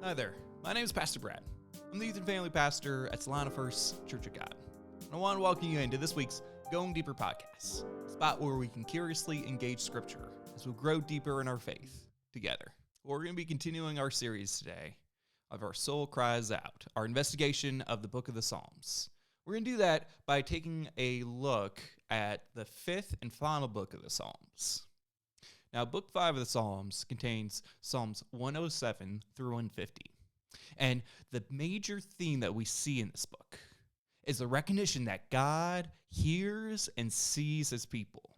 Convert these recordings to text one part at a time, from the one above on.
Hi there, my name is Pastor Brad. I'm the youth and family pastor at Salina First Church of God. And I want to welcome you into this week's Going Deeper podcast, a spot where we can curiously engage Scripture as we grow deeper in our faith together. We're going to be continuing our series today of Our Soul Cries Out, our investigation of the book of the Psalms. We're going to do that by taking a look at the fifth and final book of the Psalms. Now, Book 5 of the Psalms contains Psalms 107 through 150. And the major theme that we see in this book is the recognition that God hears and sees his people,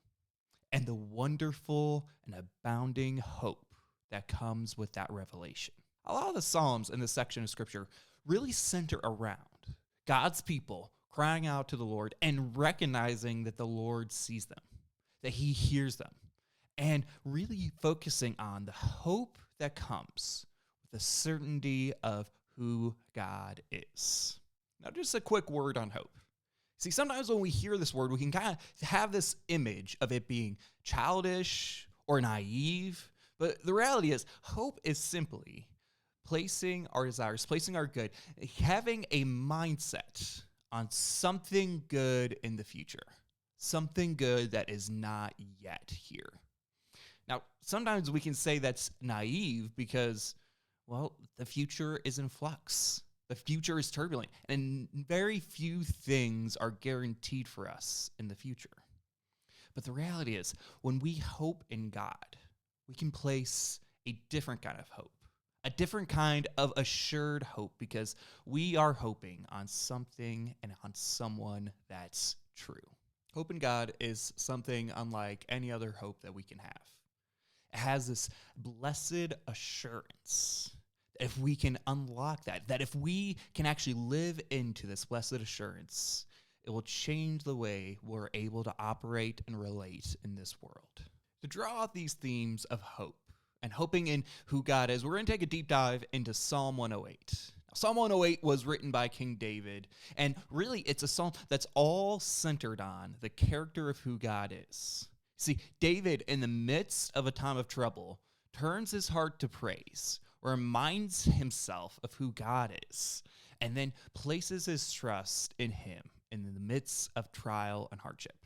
and the wonderful and abounding hope that comes with that revelation. A lot of the Psalms in this section of Scripture really center around God's people crying out to the Lord and recognizing that the Lord sees them, that he hears them, and really focusing on the hope that comes with the certainty of who God is. Now, just a quick word on hope. See, sometimes when we hear this word, we can kind of have this image of it being childish or naive. But the reality is, hope is simply placing our desires, placing our good, having a mindset on something good in the future, something good that is not yet here. Now, sometimes we can say that's naive because, well, the future is in flux. The future is turbulent, and very few things are guaranteed for us in the future. But the reality is, when we hope in God, we can place a different kind of hope, a different kind of assured hope, because we are hoping on something and on someone that's true. Hope in God is something unlike any other hope that we can have. It has this blessed assurance. If we can unlock that if we can actually live into this blessed assurance, it will change the way we're able to operate and relate in this world. To draw out these themes of hope and hoping in who God is, we're going to take a deep dive into Psalm 108. Now, Psalm 108 was written by King David, and really it's a psalm that's all centered on the character of who God is. See, David, in the midst of a time of trouble, turns his heart to praise, reminds himself of who God is, and then places his trust in him in the midst of trial and hardship.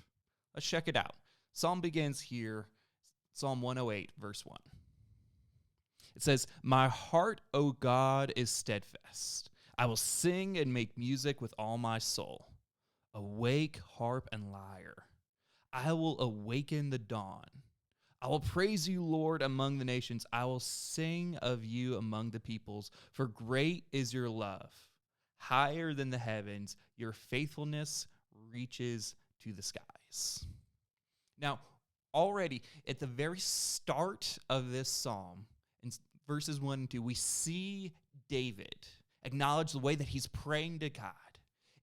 Let's check it out. Psalm begins here, Psalm 108, verse 1. It says, "My heart, O God, is steadfast. I will sing and make music with all my soul. Awake, harp and lyre. I will awaken the dawn. I will praise you, Lord, among the nations. I will sing of you among the peoples, for great is your love. Higher than the heavens, your faithfulness reaches to the skies." Now, already at the very start of this psalm, in verses 1 and 2, we see David acknowledge the way that he's praying to God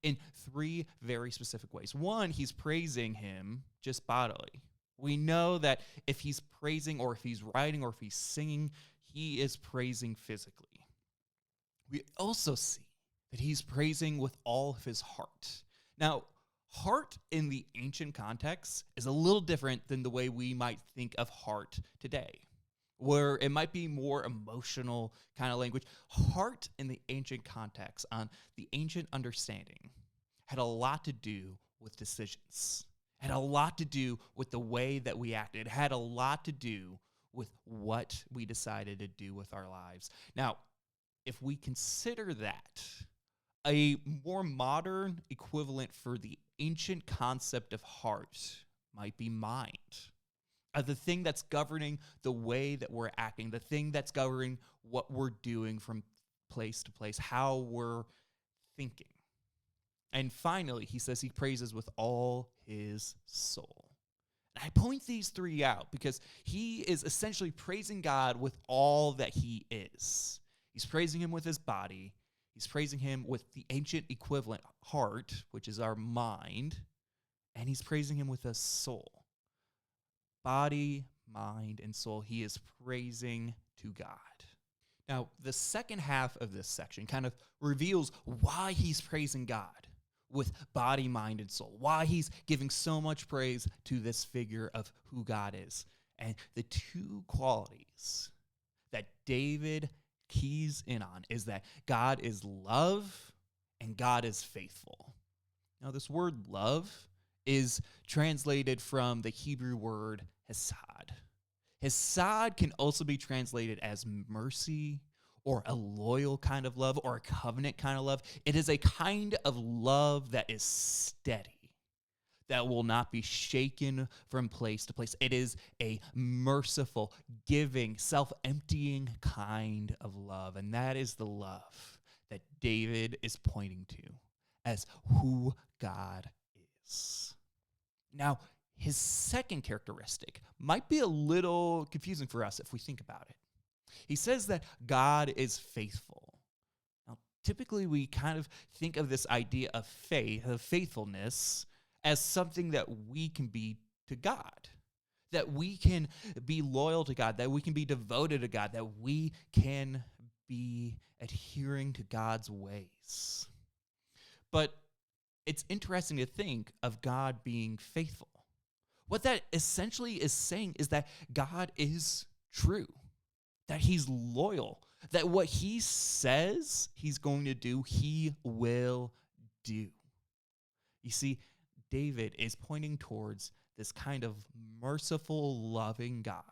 in three very specific ways. One, he's praising him just bodily. We know that if he's praising or if he's writing or if he's singing, he is praising physically. We also see that he's praising with all of his heart. Now, heart in the ancient context is a little different than the way we might think of heart today, where it might be more emotional kind of language. Heart in the ancient context, on the ancient understanding, had a lot to do with decisions. It had a lot to do with the way that we acted. It had a lot to do with what we decided to do with our lives. Now, if we consider that, a more modern equivalent for the ancient concept of heart might be mind. The thing that's governing the way that we're acting, the thing that's governing what we're doing from place to place, how we're thinking. And finally, he says he praises with all his soul. And I point these three out because he is essentially praising God with all that he is. He's praising him with his body. He's praising him with the ancient equivalent heart, which is our mind. And he's praising him with a soul. Body, mind, and soul. He is praising to God. Now, the second half of this section kind of reveals why he's praising God with body, mind, and soul, why he's giving so much praise to this figure of who God is. And the two qualities that David keys in on is that God is love and God is faithful. Now, this word love is translated from the Hebrew word hesed. Hesed can also be translated as mercy or a loyal kind of love or a covenant kind of love. It is a kind of love that is steady, that will not be shaken from place to place. It is a merciful, giving, self-emptying kind of love. And that is the love that David is pointing to as who God is. Now, his second characteristic might be a little confusing for us if we think about it. He says that God is faithful. Now, typically we kind of think of this idea of faith, of faithfulness, as something that we can be to God, that we can be loyal to God, that we can be devoted to God, that we can be adhering to God's ways. But it's interesting to think of God being faithful. What that essentially is saying is that God is true, that he's loyal, that what he says he's going to do, he will do. You see, David is pointing towards this kind of merciful, loving God,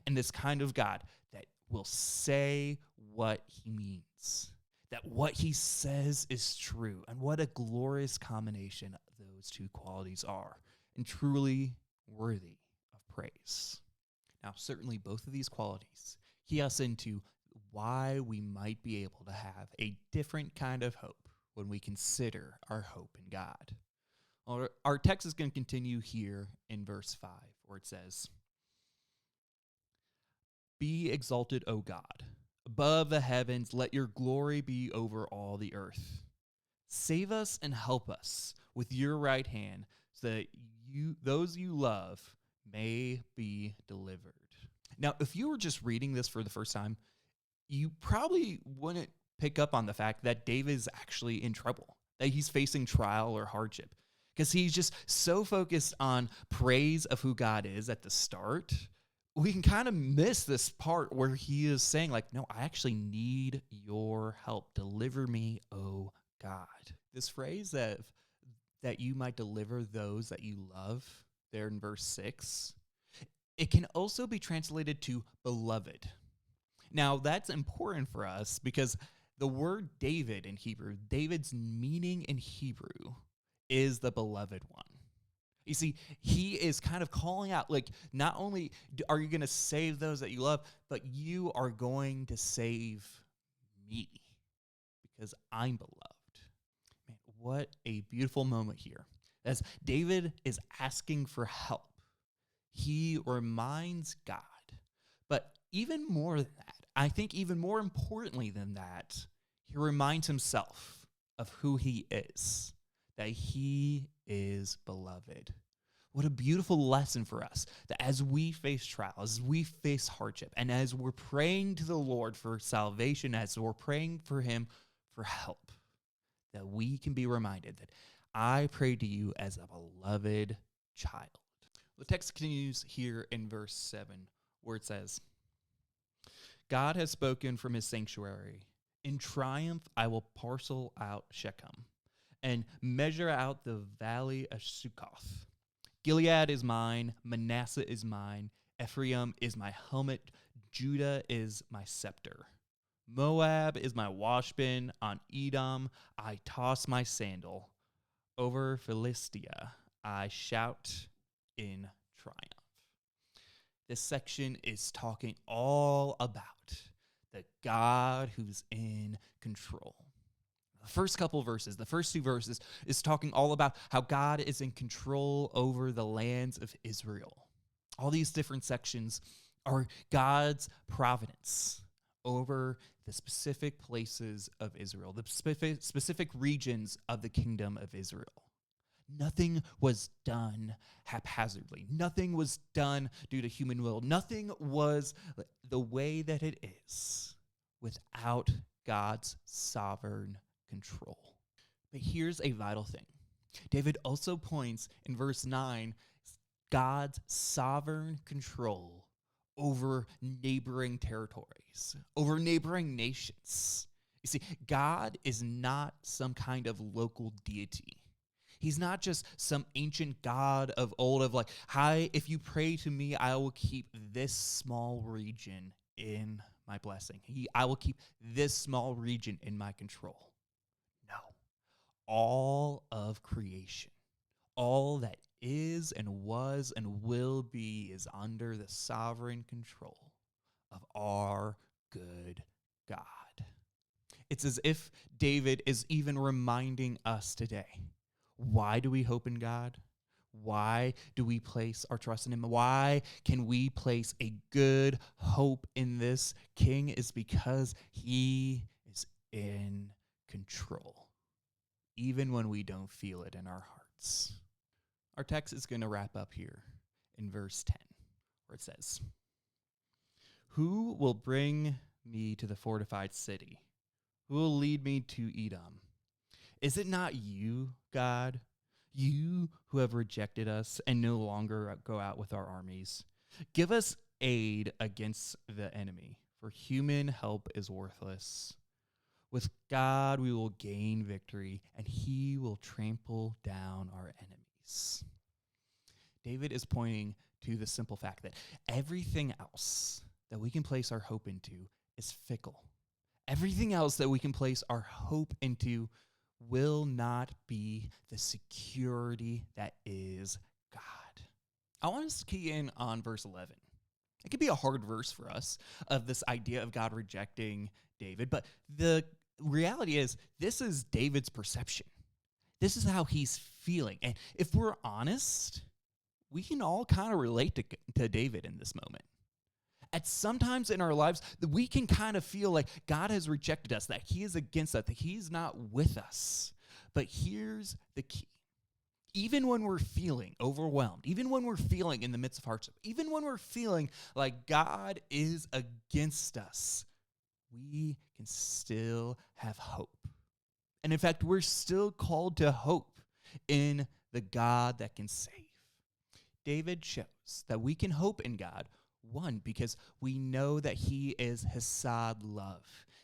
and this kind of God that will say what he means, that what he says is true, and what a glorious combination those two qualities are, and truly worthy of praise. Now, certainly both of these qualities key us into why we might be able to have a different kind of hope when we consider our hope in God. Our text is going to continue here in verse 5, where it says, "Be exalted, O God, above the heavens, let your glory be over all the earth. Save us and help us with your right hand, so that those you love may be delivered." Now, if you were just reading this for the first time, you probably wouldn't pick up on the fact that David is actually in trouble, that he's facing trial or hardship, because he's just so focused on praise of who God is at the start. We can kind of miss this part where he is saying, like, no, I actually need your help. Deliver me, oh God. This phrase that you might deliver those that you love, there in verse 6, it can also be translated to beloved. Now, that's important for us because the word David in Hebrew, David's meaning in Hebrew is the beloved one. You see, he is kind of calling out, like, not only are you going to save those that you love, but you are going to save me because I'm beloved. Man, what a beautiful moment here. As David is asking for help, he reminds God. But even more than that, I think even more importantly than that, he reminds himself of who he is, that he is beloved. What a beautiful lesson for us, that as we face trials, as we face hardship, and as we're praying to the Lord for salvation, as we're praying for him for help, that we can be reminded that I pray to you as a beloved child. The text continues here in verse 7, where it says, "God has spoken from his sanctuary. In triumph I will parcel out Shechem and measure out the valley of Succoth. Gilead is mine, Manasseh is mine, Ephraim is my helmet, Judah is my scepter. Moab is my washbin, on Edom I toss my sandal. Over Philistia I shout in triumph." This section is talking all about the God who's in control. The first couple verses, the first two verses, is talking all about how God is in control over the lands of Israel. All these different sections are God's providence over the specific places of Israel, the specific regions of the kingdom of Israel. Nothing was done haphazardly. Nothing was done due to human will. Nothing was the way that it is without God's sovereign control. But here's a vital thing. David also points in verse 9 God's sovereign control over neighboring territories, over neighboring nations. You see, God is not some kind of local deity. He's not just some ancient God of old of like, hi, if you pray to me, I will keep this small region in my blessing. I will keep this small region in my control. No. All of creation, all that is and was and will be is under the sovereign control of our good God. It's as if David is even reminding us today. Why do we hope in God? Why do we place our trust in him? Why can we place a good hope in this king? Is because he is in control, even when we don't feel it in our hearts. Our text is going to wrap up here in verse 10, where it says, "Who will bring me to the fortified city? Who will lead me to Edom? Is it not you, God, you who have rejected us and no longer go out with our armies? Give us aid against the enemy, for human help is worthless. With God we will gain victory, and he will trample down our enemies." David is pointing to the simple fact that everything else that we can place our hope into is fickle. Everything else that we can place our hope into will not be the security that is God. I want us to key in on verse 11. It could be a hard verse for us of this idea of God rejecting David, but the reality is this is David's perception. This is how he's feeling. And if we're honest, we can all kind of relate to David in this moment. At sometimes in our lives, we can kind of feel like God has rejected us, that he is against us, that he's not with us. But here's the key. Even when we're feeling overwhelmed, even when we're feeling in the midst of hardship, even when we're feeling like God is against us, we can still have hope. And in fact, we're still called to hope in the God that can save. David shows that we can hope in God, one, because we know that he is Hesed love,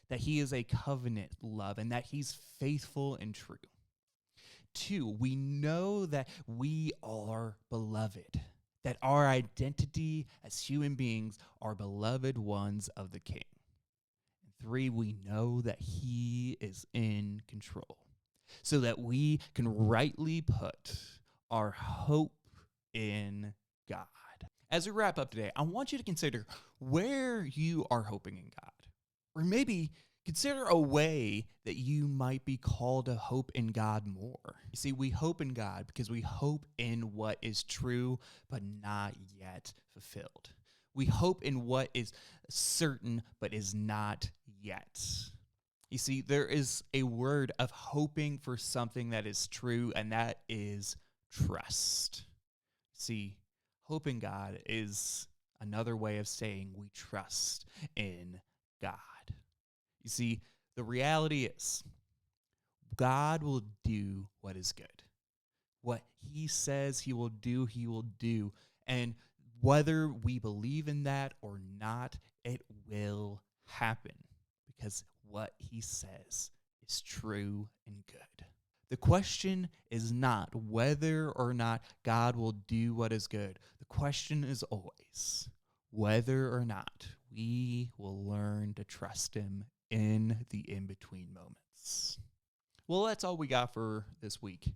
that he is a covenant love, and that he's faithful and true. Two, we know that we are beloved, that our identity as human beings are beloved ones of the King. And three, we know that he is in control, so that we can rightly put our hope in God. As we wrap up today, I want you to consider where you are hoping in God. Or maybe consider a way that you might be called to hope in God more. You see, we hope in God because we hope in what is true but not yet fulfilled. We hope in what is certain but is not yet. You see, there is a word of hoping for something that is true, and that is trust. See, hope in God is another way of saying we trust in God. You see, the reality is God will do what is good. What he says he will do, he will do. And whether we believe in that or not, it will happen because what he says is true and good. The question is not whether or not God will do what is good. The question is always whether or not we will learn to trust him in the in-between moments. Well, that's all we got for this week.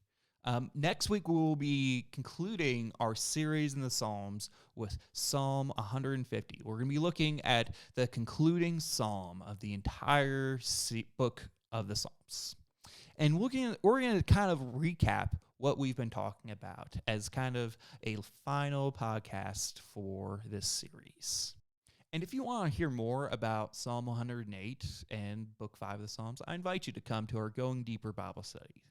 Next week, we will be concluding our series in the Psalms with Psalm 150. We're going to be looking at the concluding psalm of the entire book of the Psalms. And we're going to kind of recap what we've been talking about as kind of a final podcast for this series. And if you want to hear more about Psalm 108 and Book 5 of the Psalms, I invite you to come to our Going Deeper Bible study.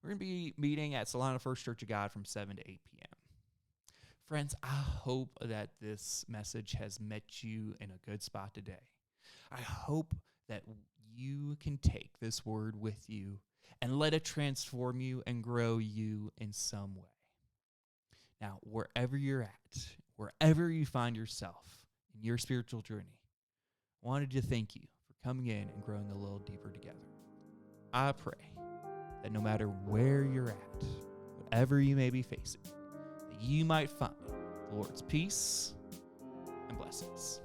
We're going to be meeting at Salina First Church of God from 7 to 8 p.m. Friends, I hope that this message has met you in a good spot today. I hope that you can take this word with you and let it transform you and grow you in some way. Now, wherever you're at, wherever you find yourself in your spiritual journey, I wanted to thank you for coming in and growing a little deeper together. I pray that no matter where you're at, whatever you may be facing, that you might find the Lord's peace and blessings.